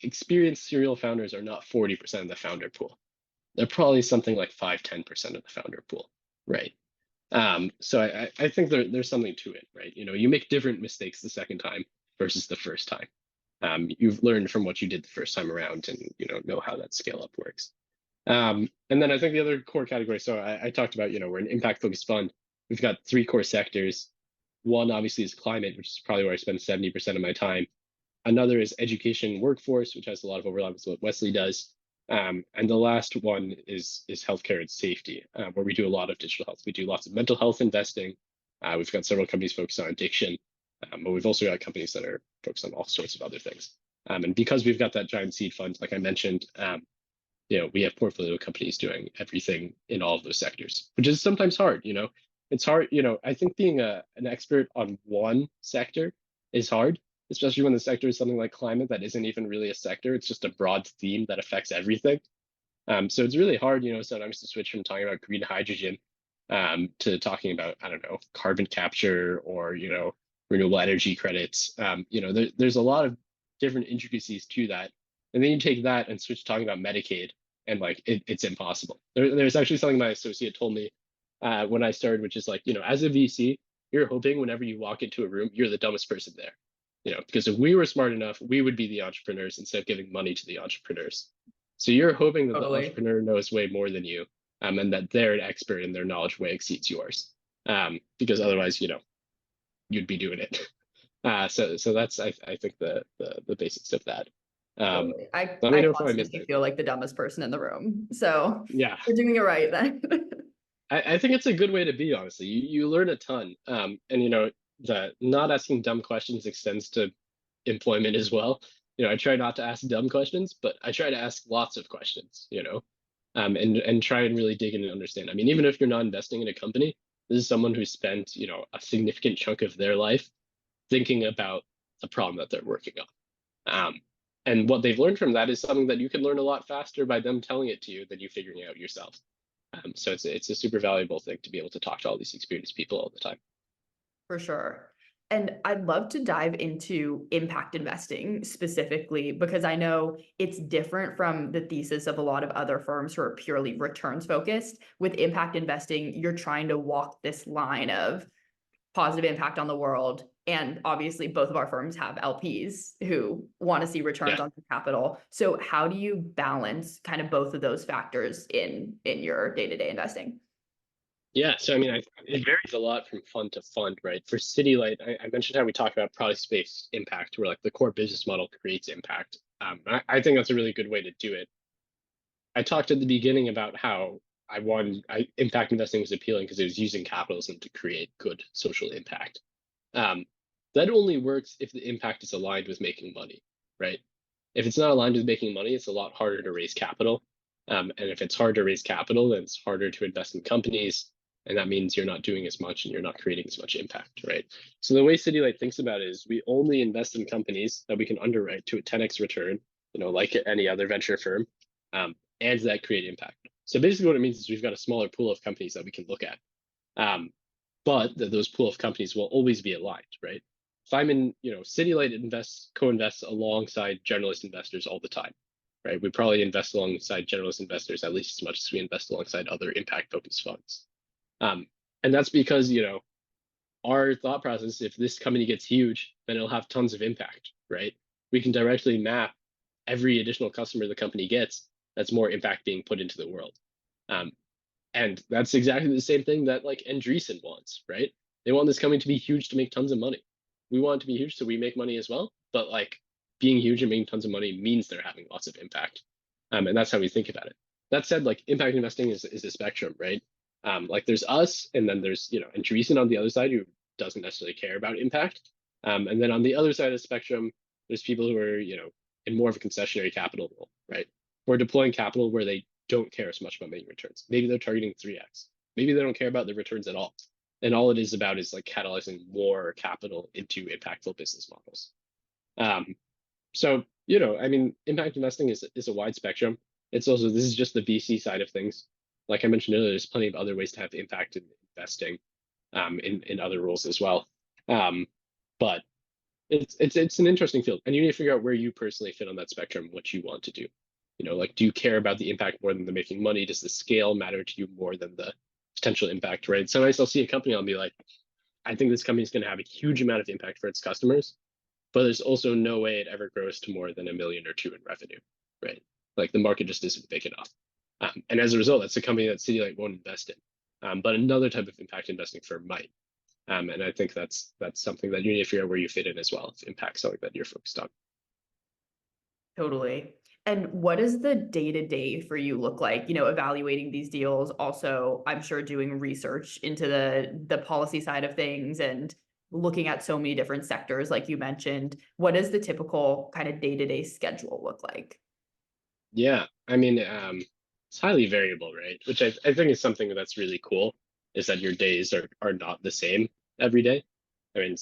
experienced serial founders are not 40% of the founder pool. They're probably something like 5-10% of the founder pool, right? So I think there's something to it, right? You make different mistakes the second time versus the first time. You've learned from what you did the first time around and know how that scale up works. And then I think the other core category, so I talked about, we're an impact focused fund. We've got 3 core sectors. One obviously is climate, which is probably where I spend 70% of my time. Another is education workforce, which has a lot of overlap with what Wesley does. And the last one is healthcare and safety, where we do a lot of digital health. We do lots of mental health investing. We've got several companies focused on addiction, but we've also got companies that are focused on all sorts of other things. And because we've got that giant seed fund, like I mentioned, we have portfolio companies doing everything in all of those sectors, which is sometimes hard. It's hard. I think being an expert on one sector is hard, especially when the sector is something like climate that isn't even really a sector. It's just a broad theme that affects everything. So it's really hard, sometimes to switch from talking about green hydrogen to talking about, I don't know, carbon capture or, renewable energy credits. There's a lot of different intricacies to that. And then you take that and switch talking about Medicaid, and it's impossible. There's actually something my associate told me when I started, which is as a VC, you're hoping whenever you walk into a room, you're the dumbest person there. Because if we were smart enough, we would be the entrepreneurs instead of giving money to the entrepreneurs. So you're hoping that Totally. the entrepreneur knows way more than you, and that they're an expert and their knowledge way exceeds yours. Because otherwise, you'd be doing it. So that's I think the basics of that. Totally. Let me I know if I missed constantly it. feel like the dumbest person in the room. So Yeah, we're doing it right then. I think it's a good way to be, honestly. You learn a ton, and that not asking dumb questions extends to employment as well. I try not to ask dumb questions, but I try to ask lots of questions. And try and really dig in and understand. I mean, even if you're not investing in a company, this is someone who spent a significant chunk of their life thinking about the problem that they're working on. And what they've learned from that is something that you can learn a lot faster by them telling it to you than you figuring it out yourself. So it's a super valuable thing to be able to talk to all these experienced people all the time. For sure. And I'd love to dive into impact investing specifically, because I know it's different from the thesis of a lot of other firms who are purely returns focused. With impact investing, you're trying to walk this line of positive impact on the world. And obviously both of our firms have LPs who want to see returns on their capital. So how do you balance kind of both of those factors in your day-to-day investing? Yeah, so I mean, it varies a lot from fund to fund, right? For CityLight, I mentioned how we talk about product-based impact, where like the core business model creates impact. I think that's a really good way to do it. I talked at the beginning about how impact investing was appealing because it was using capitalism to create good social impact. Um, that only works if the impact is aligned with making money, right? If it's not aligned with making money, it's a lot harder to raise capital. And if it's hard to raise capital, then it's harder to invest in companies. And that means you're not doing as much and you're not creating as much impact, right? So the way CityLight thinks about it is we only invest in companies that we can underwrite to a 10x return, like any other venture firm, and that create impact. So basically what it means is we've got a smaller pool of companies that we can look at. Um, but those pool of companies will always be aligned, right? If I'm in, CityLight co-invests alongside generalist investors all the time, right? We probably invest alongside generalist investors at least as much as we invest alongside other impact-focused funds. Um, and that's because, our thought process, if this company gets huge, then it'll have tons of impact, right? We can directly map every additional customer the company gets, that's more impact being put into the world. Um, and that's exactly the same thing that like Andreessen wants, right? They want this company to be huge to make tons of money. We want it to be huge so we make money as well. But like being huge and making tons of money means they're having lots of impact. And that's how we think about it. That said, like impact investing is a spectrum, right? Like there's us, and then there's Andreessen on the other side who doesn't necessarily care about impact. And then on the other side of the spectrum, there's people who are in more of a concessionary capital role, right? We're deploying capital where they don't care as much about making returns. Maybe they're targeting 3x. Maybe they don't care about the returns at all. And all it is about is like catalyzing more capital into impactful business models. Um, so, I mean, impact investing is a wide spectrum. It's also, this is just the VC side of things. Like I mentioned earlier, there's plenty of other ways to have impact in investing in other roles as well. But it's an interesting field, and you need to figure out where you personally fit on that spectrum, what you want to do. Like, do you care about the impact more than the making money? Does the scale matter to you more than the potential impact, right? Sometimes I'll see a company, I'll be like, I think this company is going to have a huge amount of impact for its customers, but there's also no way it ever grows to more than 1 million or 2 in revenue, right? Like the market just isn't big enough. And as a result, that's a company that CityLight won't invest in. But another type of impact investing firm might. And I think that's something that you need to figure out where you fit in as well, if impact's something that you're focused on. Totally. And what does the day-to-day for you look like, evaluating these deals? Also, I'm sure doing research into the policy side of things and looking at so many different sectors, like you mentioned. What does the typical kind of day-to-day schedule look like? Yeah, I mean, it's highly variable, right? Which I think is something that's really cool, is that your days are not the same every day. I mean,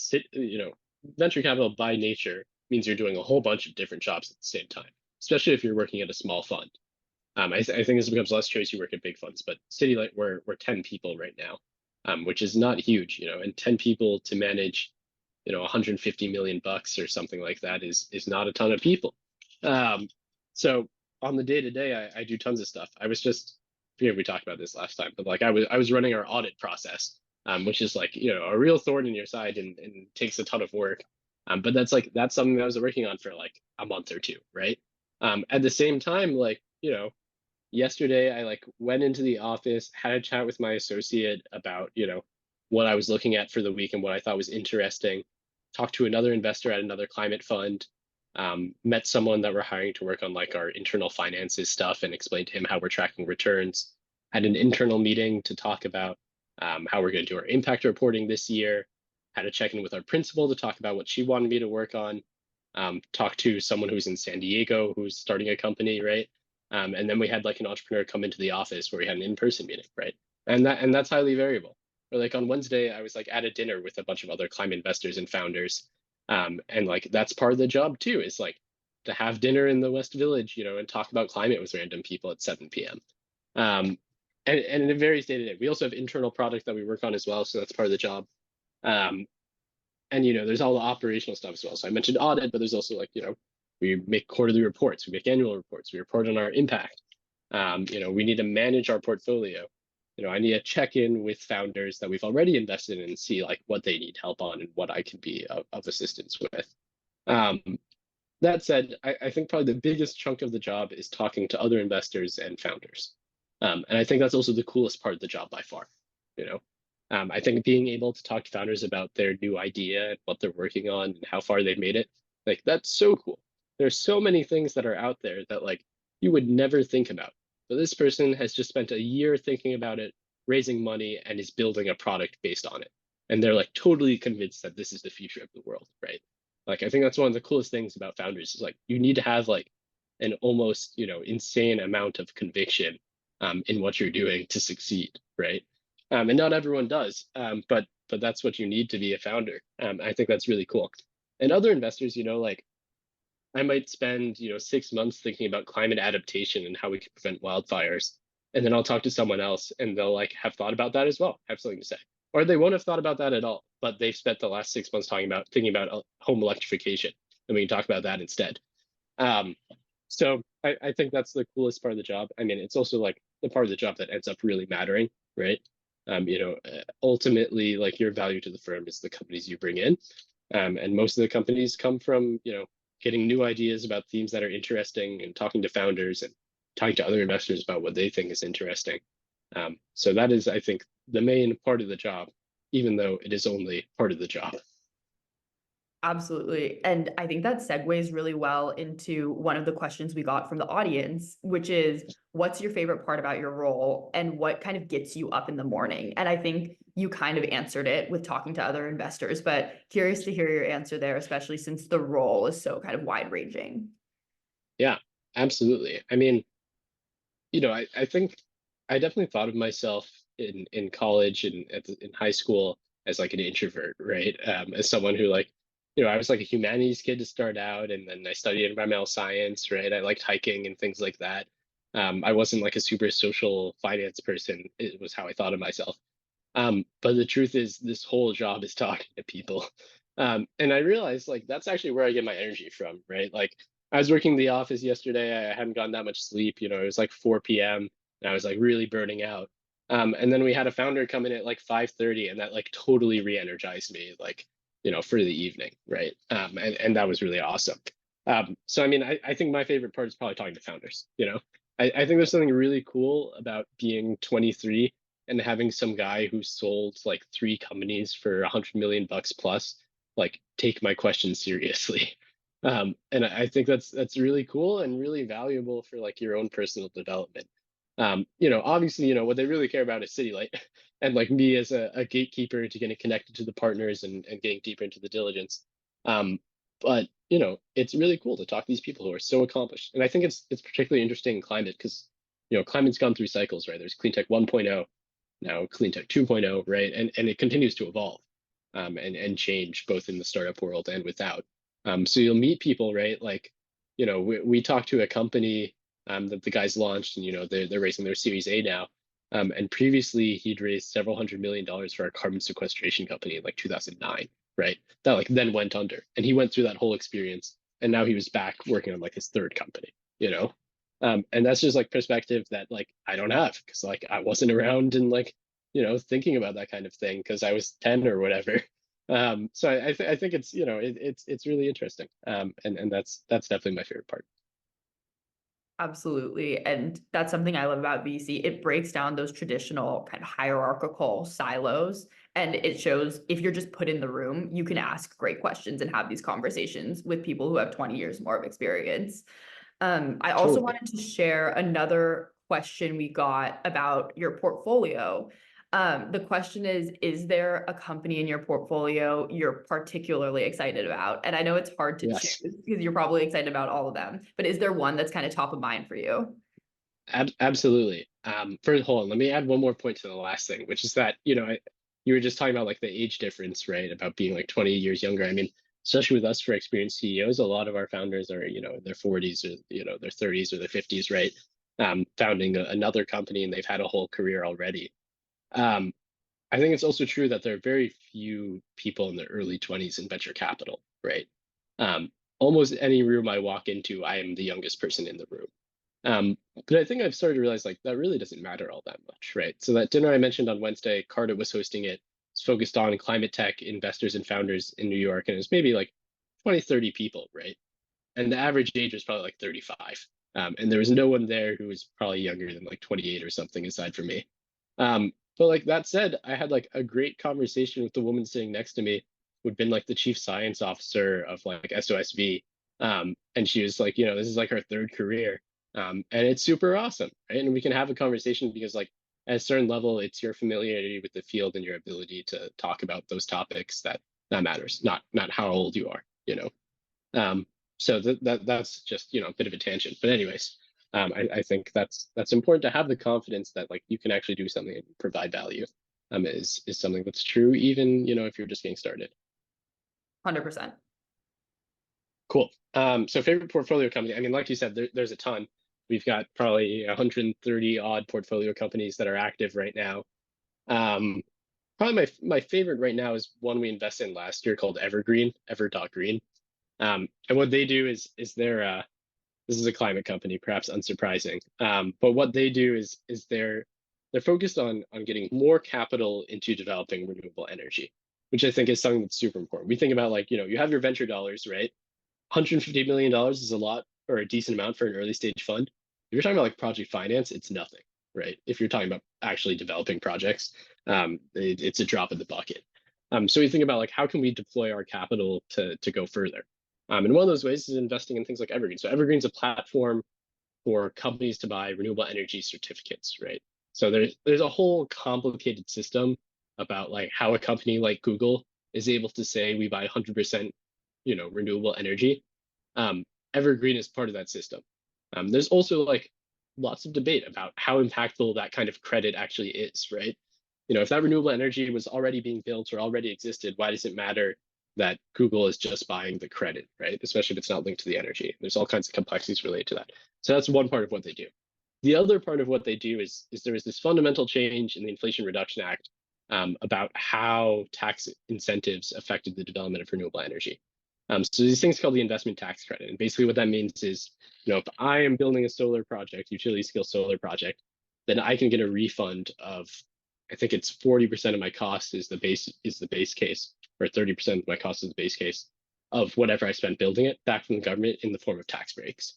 venture capital by nature means you're doing a whole bunch of different jobs at the same time, especially if you're working at a small fund. I think this becomes less true as you work at big funds, but CityLight, we're 10 people right now, which is not huge, and 10 people to manage, 150 million bucks or something like that is not a ton of people. So on the day to day, I do tons of stuff. I was just, I forget if we talked about this last time, but like I was running our audit process, which is like a real thorn in your side and takes a ton of work. But that's something that I was working on for like a month or two, right? At the same time, like yesterday I like went into the office, had a chat with my associate about what I was looking at for the week and what I thought was interesting. Talked to another investor at another climate fund, met someone that we're hiring to work on like our internal finances stuff and explained to him how we're tracking returns. Had an internal meeting to talk about how we're going to do our impact reporting this year. Had a check in with our principal to talk about what she wanted me to work on. Talked to someone who's in San Diego who's starting a company, right? And then we had like an entrepreneur come into the office where we had an in-person meeting, right? And that's highly variable. Or like on Wednesday, I was like at a dinner with a bunch of other climate investors and founders. And like that's part of the job too, is like to have dinner in the West Village, and talk about climate with random people at 7 p.m. And it varies day to day. We also have internal product that we work on as well, so that's part of the job. Um, and there's all the operational stuff as well. So I mentioned audit, but there's also like we make quarterly reports, we make annual reports, we report on our impact. We need to manage our portfolio. I need to check in with founders that we've already invested in and see like what they need help on and what I can be of assistance with. Um, that said, I think probably the biggest chunk of the job is talking to other investors and founders. And I think that's also the coolest part of the job by far. you know. I think being able to talk to founders about their new idea and what they're working on and how far they've made it, like that's so cool. There's so many things that are out there that like you would never think about. But this person has just spent a year thinking about it, raising money, and is building a product based on it. And they're like totally convinced that this is the future of the world, right? Like I think that's one of the coolest things about founders is like you need to have like an almost, insane amount of conviction in what you're doing to succeed, right? And not everyone does, but that's what you need to be a founder. I think that's really cool. And other investors, like I might spend, 6 months thinking about climate adaptation and how we can prevent wildfires. And then I'll talk to someone else and they'll like have thought about that as well, have something to say. Or they won't have thought about that at all, but they've spent the last 6 months thinking about home electrification. And we can talk about that instead. Um, so I think that's the coolest part of the job. I mean, it's also like the part of the job that ends up really mattering, right? Ultimately, like your value to the firm is the companies you bring in. And most of the companies come from, getting new ideas about themes that are interesting and talking to founders and talking to other investors about what they think is interesting. So that is, I think, the main part of the job, even though it is only part of the job. Absolutely. And I think that segues really well into one of the questions we got from the audience, which is what's your favorite part about your role and what kind of gets you up in the morning? And I think you kind of answered it with talking to other investors, but curious to hear your answer there, especially since the role is so kind of wide ranging. Yeah, absolutely. I mean, I think I definitely thought of myself in college and in high school as like an introvert, right? As someone who like, I was like a humanities kid to start out, and then I studied environmental science, right? I liked hiking and things like that. I wasn't like a super social finance person. It was how I thought of myself. But the truth is, this whole job is talking to people. And I realized like that's actually where I get my energy from, right? Like I was working in the office yesterday. I hadn't gotten that much sleep. It was like 4 p.m. and I was like really burning out. And then we had a founder come in at like 5:30, and that like totally re-energized me, like, for the evening, right? And that was really awesome. So I mean, I think my favorite part is probably talking to founders. I think there's something really cool about being 23 and having some guy who sold like 3 companies for 100 million bucks plus, like take my questions seriously. And I think that's really cool and really valuable for like your own personal development. Obviously, what they really care about is City Light and like me as a gatekeeper to getting connected to the partners and getting deeper into the diligence. But it's really cool to talk to these people who are so accomplished. And I think it's particularly interesting in climate because climate's gone through cycles, right? There's clean tech 1.0, now clean tech 2.0, right? And it continues to evolve and change both in the startup world and without. So you'll meet people, right? Like, we talked to a company that the guys launched, and they're raising their Series A now. And previously he'd raised several $100 million for a carbon sequestration company in like 2009, right? That like then went under, and he went through that whole experience, and now he was back working on like his third company. And that's just like perspective that like I don't have because like I wasn't around and like thinking about that kind of thing because I was 10 or whatever. So I think it's it's really interesting. And that's definitely my favorite part. Absolutely. And that's something I love about VC. It breaks down those traditional kind of hierarchical silos. And it shows if you're just put in the room, you can ask great questions and have these conversations with people who have 20 years more of experience. I also Totally. wanted to share another question we got about your portfolio. The question is there a company in your portfolio you're particularly excited about? And I know it's hard to choose Yes. because you're probably excited about all of them, but is there one that's kind of top of mind for you? Absolutely. First, hold on. Let me add one more point to the last thing, which is that you were just talking about like the age difference, right? About being like 20 years younger. I mean, especially with us for experienced CEOs, a lot of our founders are in their 40s or their 30s or their 50s, right? Founding another company, and they've had a whole career already. Um, I think it's also true that there are very few people in their early 20s in venture capital, right? Um, Almost any room I walk into, I am the youngest person in the room. But I think I've started to realize like that really doesn't matter all that much, right? So that dinner I mentioned on Wednesday, Carta was hosting it. It's focused on climate tech investors and founders in New York, and it was maybe like 20, 30 people, right? And the average age was probably like 35. And there was no one there who was probably younger than like 28 or something aside from me. But like that said, I had like a great conversation with the woman sitting next to me, who'd been like the chief science officer of like SOSV. And she was like, this is like her third career. And it's super awesome, right? And we can have a conversation because like at a certain level, it's your familiarity with the field and your ability to talk about those topics that matters, not how old you are. Um, so that's just a bit of a tangent. But anyways, I think that's important to have the confidence that like you can actually do something and provide value. Is something that's true even if you're just getting started. 100%. Cool. So favorite portfolio company. I mean, like you said, there's a ton. We've got probably 130 odd portfolio companies that are active right now. Um, Probably my favorite right now is one we invested in last year called Evergreen, Ever.Green. And what they do is they're this is a climate company, perhaps unsurprising. But what they do is they're focused on getting more capital into developing renewable energy, which I think is something that's super important. We think about like, you have your venture dollars, right? $150 million is a lot or a decent amount for an early stage fund. If you're talking about like project finance, it's nothing, right? If you're talking about actually developing projects, it's a drop in the bucket. So we think about like how can we deploy our capital to go further? And one of those ways is investing in things like Evergreen. So Evergreen's a platform for companies to buy renewable energy certificates, right? So there's a whole complicated system about like how a company like Google is able to say we buy 100% renewable energy. um, Evergreen is part of that system. There's also like lots of debate about how impactful that kind of credit actually is, right? If that renewable energy was already being built or already existed, why does it matter that Google is just buying the credit, right? Especially if it's not linked to the energy. There's all kinds of complexities related to that. So that's one part of what they do. The other part of what they do is there is this fundamental change in the Inflation Reduction Act about how tax incentives affected the development of renewable energy. So these things called the investment tax credit. And basically what that means is, if I am building a solar project, utility scale solar project, then I can get a refund of, I think it's 40% of my cost is the base case, or 30% of my cost is the base case of whatever I spent building it back from the government in the form of tax breaks.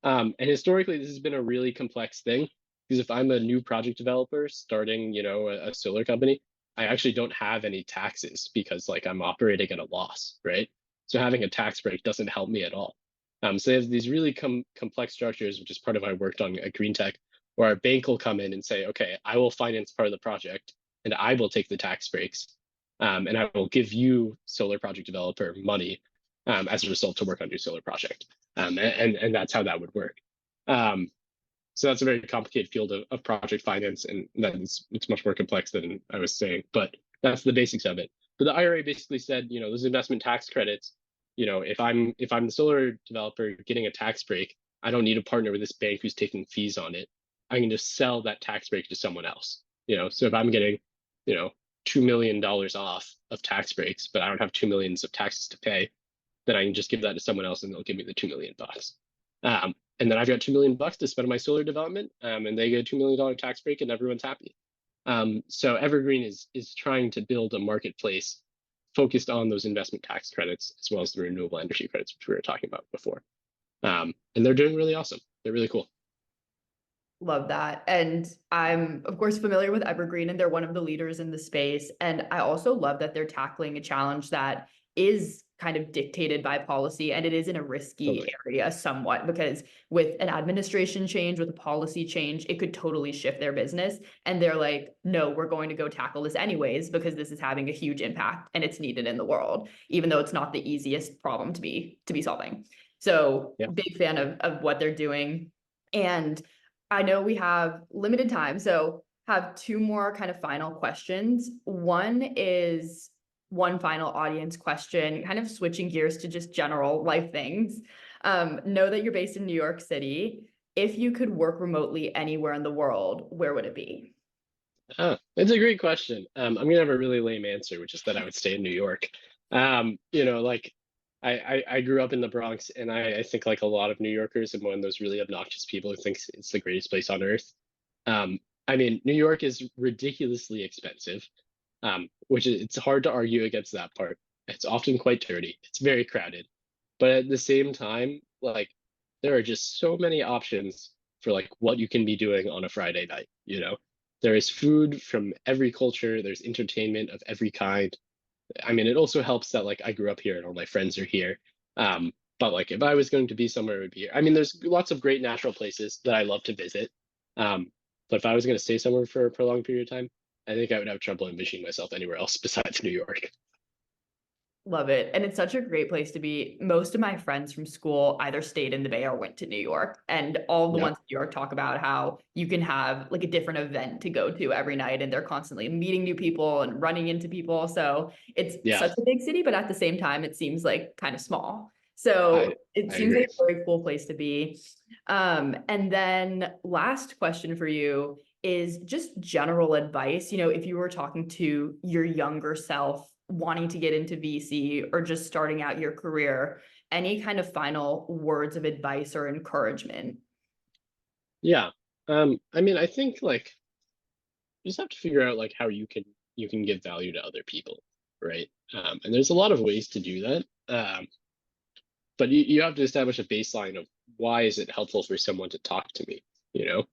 And historically, this has been a really complex thing because if I'm a new project developer starting, a solar company, I actually don't have any taxes because like I'm operating at a loss, right? So having a tax break doesn't help me at all. So they have these really complex structures, which is part of what I worked on at greentech, where our bank will come in and say, okay, I will finance part of the project and I will take the tax breaks. And I will give you, solar project developer, money as a result to work on your solar project. And that's how that would work. Um, so that's a very complicated field of project finance, and it's much more complex than I was saying, but that's the basics of it. But the IRA basically said, those investment tax credits, if I'm the solar developer getting a tax break, I don't need to partner with this bank who's taking fees on it. I can just sell that tax break to someone else. So if I'm getting, $2 million off of tax breaks, but I don't have 2 million of taxes to pay, then I can just give that to someone else and they'll give me the $2 million. And then I've got $2 million to spend on my solar development, and they get a $2 million tax break, and everyone's happy. So Evergreen is trying to build a marketplace focused on those investment tax credits as well as the renewable energy credits, which we were talking about before. And they're doing really awesome. They're really cool. Love that. And I'm, of course, familiar with Evergreen, and they're one of the leaders in the space. And I also love that they're tackling a challenge that is kind of dictated by policy, and it is in a risky Totally. area somewhat, because with an administration change, with a policy change, it could totally shift their business. And they're like, no, we're going to go tackle this anyways, because this is having a huge impact and it's needed in the world, even though it's not the easiest problem to be solving. So Yeah. big fan of what they're doing. And I know we have limited time, so have two more kind of final questions. One is one final audience question, kind of switching gears to just general life things. Know that you're based in New York City. If you could work remotely anywhere in the world, where would it be? It's a great question. I'm gonna have a really lame answer, which is that I would stay in New York. Like I grew up in the Bronx, and I think like a lot of New Yorkers, I'm one of those really obnoxious people who thinks it's the greatest place on earth. I mean, New York is ridiculously expensive, which it's hard to argue against that part. It's often quite dirty. It's very crowded, but at the same time, like there are just so many options for like what you can be doing on a Friday night. there is food from every culture. There's entertainment of every kind. I mean, it also helps that like I grew up here and all my friends are here. But like if I was going to be somewhere, it would be here. I mean, there's lots of great natural places that I love to visit. Um, but if I was going to stay somewhere for a prolonged period of time, I think I would have trouble envisioning myself anywhere else besides New York. Love it. And it's such a great place to be. Most of my friends from school either stayed in the Bay or went to New York. And all the Yeah, ones in New York talk about how you can have like a different event to go to every night and they're constantly meeting new people and running into people. So it's yeah, such a big city, but at the same time, it seems like kind of small. I So it I seems like agree. a very cool place to be. And then last question for you is just general advice. If you were talking to your younger self wanting to get into VC or just starting out your career, any kind of final words of advice or encouragement? Yeah. I mean, I think like you just have to figure out like how you can give value to other people, right? And there's a lot of ways to do that. But you have to establish a baseline of why is it helpful for someone to talk to me, you know?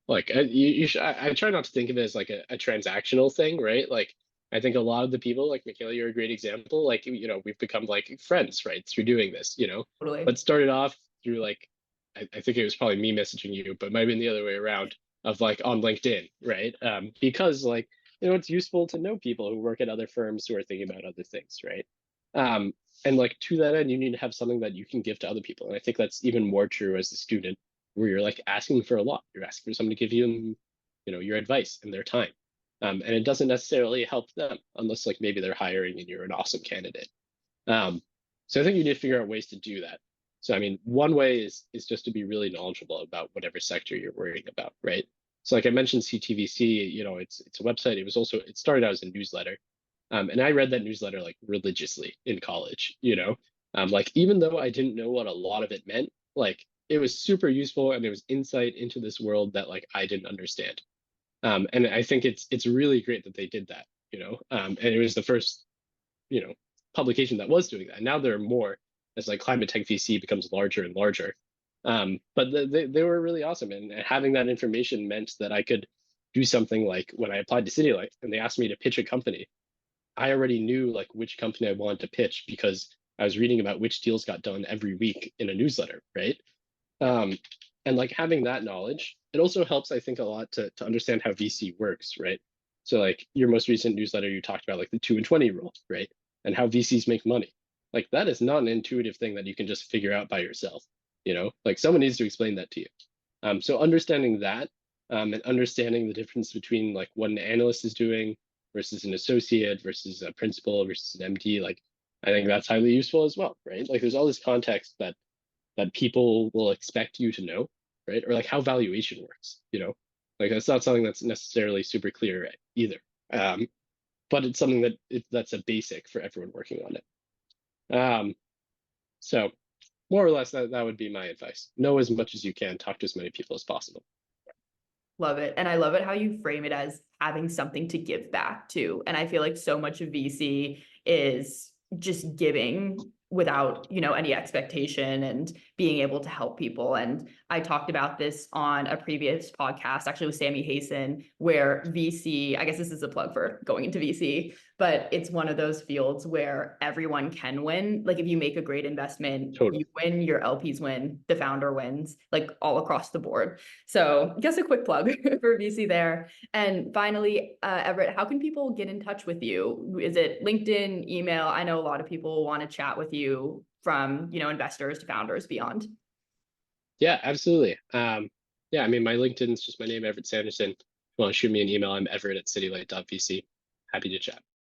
Like I try not to think of it as like a transactional thing, right? Like I think a lot of the people, like Michaela, you're a great example. Like, we've become like friends, right, through doing this, Totally. but started off through like, I think it was probably me messaging you, but it might have been the other way around of like on LinkedIn, right? Because like, it's useful to know people who work at other firms who are thinking about other things, right? Um, and like to that end, you need to have something that you can give to other people. And I think that's even more true as a student where you're like asking for a lot. You're asking for someone to give you, your advice and their time. And it doesn't necessarily help them unless like maybe they're hiring and you're an awesome candidate. Um, so I think you need to figure out ways to do that. So I mean, one way is just to be really knowledgeable about whatever sector you're worrying about, right? So like I mentioned CTVC, it's a website. It started out as a newsletter. And I read that newsletter like religiously in college, like even though I didn't know what a lot of it meant, like it was super useful and there was insight into this world that like I didn't understand. And I think it's really great that they did that, and it was the first, you know, publication that was doing that. Now there are more as like climate tech VC becomes larger and larger. But they were really awesome, and having that information meant that I could do something like when I applied to City Life and they asked me to pitch a company, I already knew like which company I wanted to pitch because I was reading about which deals got done every week in a newsletter, right? Um, and like having that knowledge, it also helps, I think, a lot to understand how VC works, right? So like your most recent newsletter, you talked about like the 2 and 20 rule, right? And how VCs make money. Like that is not an intuitive thing that you can just figure out by yourself, like someone needs to explain that to you. So understanding that, and understanding the difference between like what an analyst is doing versus an associate versus a principal versus an MD, like I think that's highly useful as well, right? Like there's all this context that people will expect you to know, right? Or like how valuation works, like that's not something that's necessarily super clear either. Um, but it's something that's a basic for everyone working on it. So more or less that would be my advice. Know as much as you can, talk to as many people as possible. Love it. And I love it how you frame it as having something to give back to. And I feel like so much of VC is just giving without, any expectation and being able to help people. And I talked about this on a previous podcast, actually with Sammy Hasten, where VC, I guess this is a plug for going into VC, but it's one of those fields where everyone can win. Like if you make a great investment, Totally. you win, your LPs win, the founder wins, like all across the board. So just a quick plug for VC there. And finally, Everett, how can people get in touch with you? Is it LinkedIn, email? I know a lot of people want to chat with you from, investors to founders beyond. Yeah, absolutely. Yeah, I mean, my LinkedIn is just my name, Everett Sanderson. If you want to shoot me an email, I'm Everett at citylight.vc. Happy to chat.